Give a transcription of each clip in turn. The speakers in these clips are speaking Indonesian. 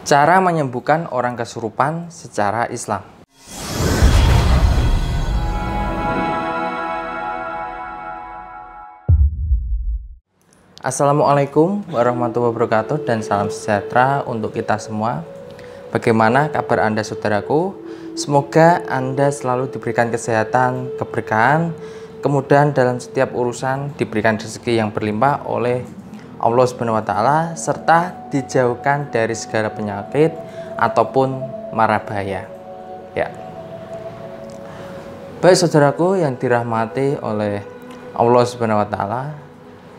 Cara menyembuhkan orang kesurupan secara Islam. Assalamualaikum warahmatullahi wabarakatuh dan salam sejahtera untuk kita semua. Bagaimana kabar Anda saudaraku? Semoga Anda selalu diberikan kesehatan, keberkahan, kemudahan dalam setiap urusan, diberikan rezeki yang berlimpah oleh Allah Subhanahu wa Ta'ala, serta dijauhkan dari segala penyakit ataupun mara bahaya. Ya. Baik saudaraku yang dirahmati oleh Allah Subhanahu wa Ta'ala,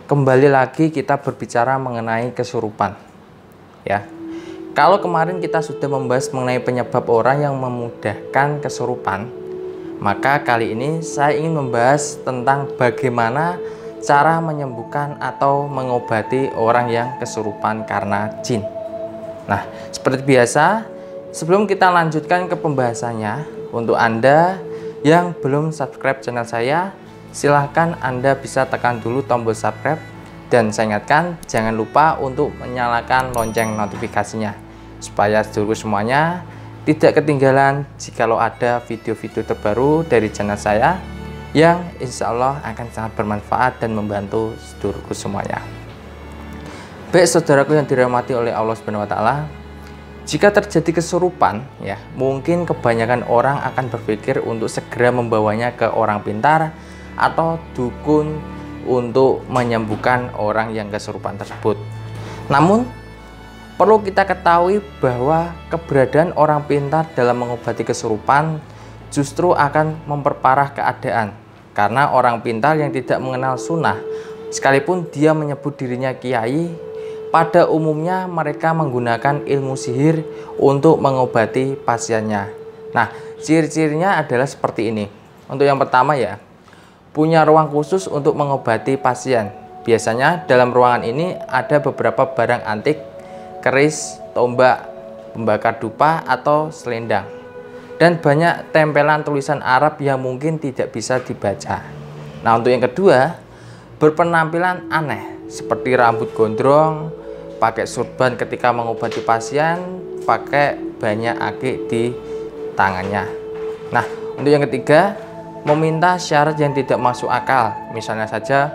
kembali lagi kita berbicara mengenai kesurupan. Ya. Kalau kemarin kita sudah membahas mengenai penyebab orang yang memudahkan kesurupan, maka kali ini saya ingin membahas tentang bagaimana cara menyembuhkan atau mengobati orang yang kesurupan karena jin. Nah, seperti biasa, sebelum kita lanjutkan ke pembahasannya, untuk Anda yang belum subscribe channel saya, silahkan Anda bisa tekan dulu tombol subscribe, dan saya ingatkan jangan lupa untuk menyalakan lonceng notifikasinya supaya seluruh semuanya tidak ketinggalan jikalau ada video-video terbaru dari channel saya yang insya Allah akan sangat bermanfaat dan membantu seluruhku semuanya. Baik saudaraku yang dirahmati oleh Allah Subhanahu wa Ta'ala, jika terjadi kesurupan, ya mungkin kebanyakan orang akan berpikir untuk segera membawanya ke orang pintar atau dukun untuk menyembuhkan orang yang kesurupan tersebut. Namun perlu kita ketahui bahwa keberadaan orang pintar dalam mengobati kesurupan justru akan memperparah keadaan, karena orang pintar yang tidak mengenal sunnah, sekalipun dia menyebut dirinya kiai, pada umumnya mereka menggunakan ilmu sihir untuk mengobati pasiennya. Nah, ciri-cirinya adalah seperti ini. Untuk yang pertama ya, punya ruang khusus untuk mengobati pasien. Biasanya dalam ruangan ini ada beberapa barang antik, keris, tombak, pembakar dupa atau selendang, dan banyak tempelan tulisan Arab yang mungkin tidak bisa dibaca. Nah, untuk yang kedua, berpenampilan aneh seperti rambut gondrong, pakai surban ketika mengobati pasien, pakai banyak akik di tangannya. Nah, untuk yang ketiga, meminta syarat yang tidak masuk akal. Misalnya saja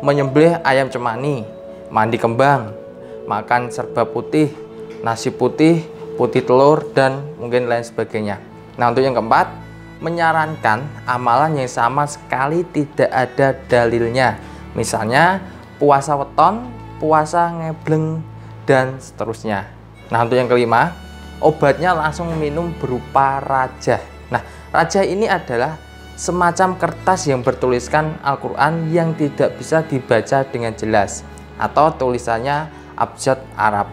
menyembelih ayam cemani, mandi kembang, makan serba putih, nasi putih, putih telur, dan mungkin lain sebagainya. Nah, untuk yang keempat, menyarankan amalan yang sama sekali tidak ada dalilnya. Misalnya puasa weton, puasa ngebleng, dan seterusnya. Nah, untuk yang kelima, obatnya langsung minum berupa rajah. Nah, rajah ini adalah semacam kertas yang bertuliskan Al-Quran yang tidak bisa dibaca dengan jelas, atau tulisannya abjad Arab.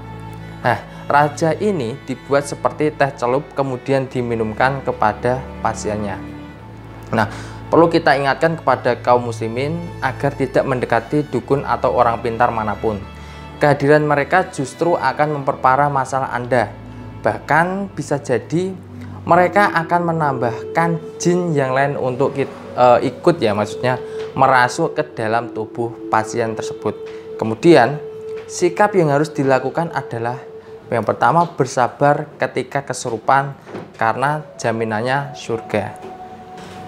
Nah, raja ini dibuat seperti teh celup kemudian diminumkan kepada pasiennya. Nah, perlu kita ingatkan kepada kaum muslimin agar tidak mendekati dukun atau orang pintar manapun. Kehadiran mereka justru akan memperparah masalah Anda. Bahkan bisa jadi mereka akan menambahkan jin yang lain untuk ikut ya, maksudnya merasuk ke dalam tubuh pasien tersebut. Kemudian sikap yang harus dilakukan adalah yang pertama, bersabar ketika kesurupan karena jaminannya surga.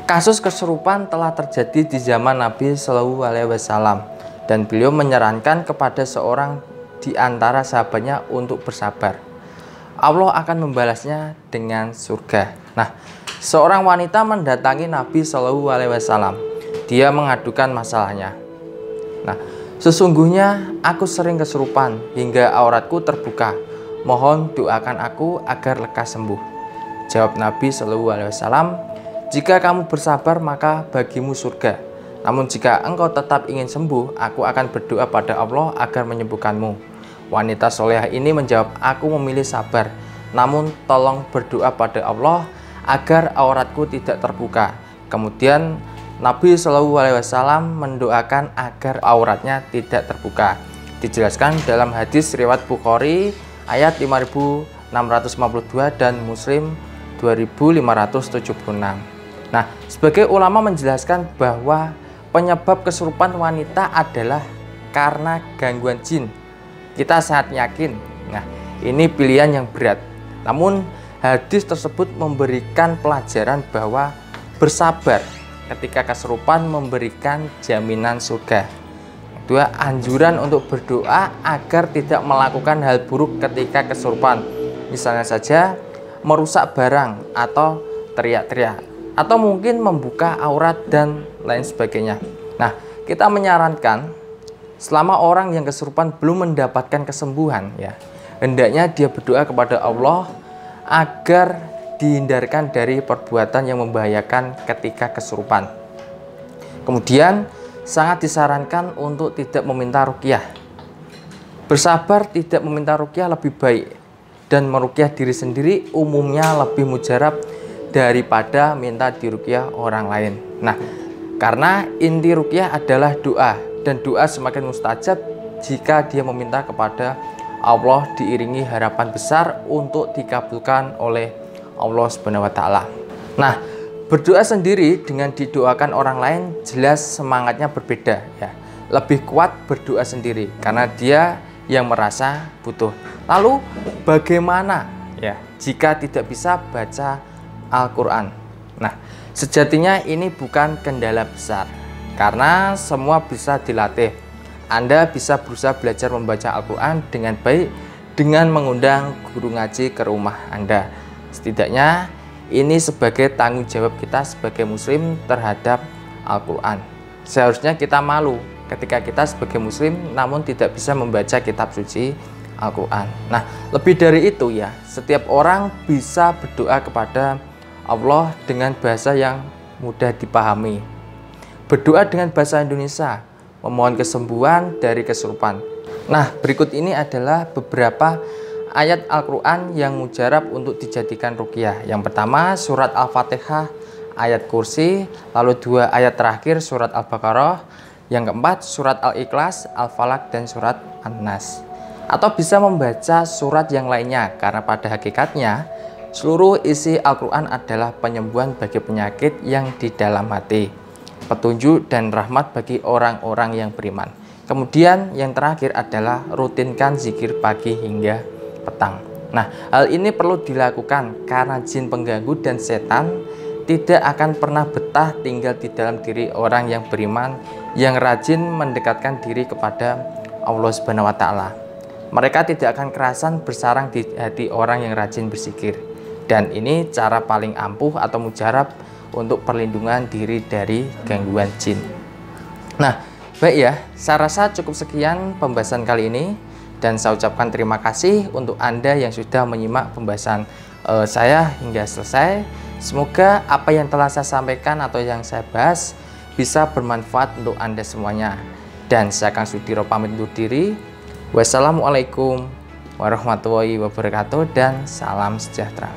Kasus kesurupan telah terjadi di zaman Nabi Shallallahu Alaihi Wasallam, dan beliau menyarankan kepada seorang di antara sahabatnya untuk bersabar. Allah akan membalasnya dengan surga. Nah, seorang wanita mendatangi Nabi Shallallahu Alaihi Wasallam. Dia mengadukan masalahnya. Nah, sesungguhnya aku sering kesurupan hingga auratku terbuka. Mohon doakan aku agar lekas sembuh. Jawab Nabi Shallallahu Alaihi Wasallam, jika kamu bersabar maka bagimu surga. Namun jika engkau tetap ingin sembuh, aku akan berdoa pada Allah agar menyembuhkanmu. Wanita solehah ini menjawab, aku memilih sabar. Namun tolong berdoa pada Allah agar auratku tidak terbuka. Kemudian Nabi Shallallahu Alaihi Wasallam mendoakan agar auratnya tidak terbuka. Dijelaskan dalam hadis riwayat Bukhari ayat 5652 dan Muslim 2576. Nah, sebagai ulama menjelaskan bahwa penyebab kesurupan wanita adalah karena gangguan jin. Kita sangat yakin. Nah, Ini pilihan yang berat. Namun hadis tersebut memberikan pelajaran bahwa bersabar ketika kesurupan memberikan jaminan surga. Kedua, anjuran untuk berdoa agar tidak melakukan hal buruk ketika kesurupan. Misalnya saja merusak barang atau teriak-teriak, atau mungkin membuka aurat dan lain sebagainya. Nah, kita menyarankan selama orang yang kesurupan belum mendapatkan kesembuhan, ya, hendaknya dia berdoa kepada Allah agar dihindarkan dari perbuatan yang membahayakan ketika kesurupan. Kemudian sangat disarankan untuk tidak meminta ruqyah. Bersabar tidak meminta ruqyah lebih baik, dan meruqyah diri sendiri umumnya lebih mujarab daripada minta diruqyah orang lain. Nah, karena inti ruqyah adalah doa, dan doa semakin mustajab jika dia meminta kepada Allah diiringi harapan besar untuk dikabulkan oleh Allah Subhanahu wa Ta'ala. Nah, berdoa sendiri dengan didoakan orang lain jelas semangatnya berbeda, ya. Lebih kuat berdoa sendiri karena dia yang merasa butuh. Lalu bagaimana, ya, jika tidak bisa baca Al-Quran? Nah, sejatinya ini bukan kendala besar karena semua bisa dilatih. Anda bisa berusaha belajar membaca Al-Quran dengan baik dengan mengundang guru ngaji ke rumah Anda. Setidaknya ini sebagai tanggung jawab kita sebagai muslim terhadap Al-Quran. Seharusnya kita malu ketika kita sebagai muslim namun tidak bisa membaca kitab suci Al-Quran. Nah, lebih dari itu, ya, setiap orang bisa berdoa kepada Allah dengan bahasa yang mudah dipahami. Berdoa dengan bahasa Indonesia, memohon kesembuhan dari kesurupan. Nah, berikut ini adalah beberapa ayat Al-Quran yang mujarab untuk dijadikan ruqyah. Yang pertama, surat Al-Fatihah, ayat kursi. Lalu 2 ayat terakhir, surat Al-Baqarah. Yang keempat, surat Al-Ikhlas, Al-Falaq, dan surat An-Nas. Atau bisa membaca surat yang lainnya, karena pada hakikatnya seluruh isi Al-Quran adalah penyembuhan bagi penyakit yang di dalam hati, petunjuk dan rahmat bagi orang-orang yang beriman. Kemudian yang terakhir adalah rutinkan zikir pagi hingga petang. Nah, hal ini perlu dilakukan karena jin pengganggu dan setan tidak akan pernah betah tinggal di dalam diri orang yang beriman yang rajin mendekatkan diri kepada Allah Subhanahu wa Ta'ala. Mereka tidak akan kerasan bersarang di hati orang yang rajin berzikir. Dan ini cara paling ampuh atau mujarab untuk perlindungan diri dari gangguan jin. Nah, baik ya, saya rasa cukup sekian pembahasan kali ini, dan saya ucapkan terima kasih untuk Anda yang sudah menyimak pembahasan saya hingga selesai. Semoga apa yang telah saya sampaikan atau yang saya bahas bisa bermanfaat untuk Anda semuanya. Dan saya Kang Sudiro pamit undur diri. Wassalamualaikum warahmatullahi wabarakatuh dan salam sejahtera.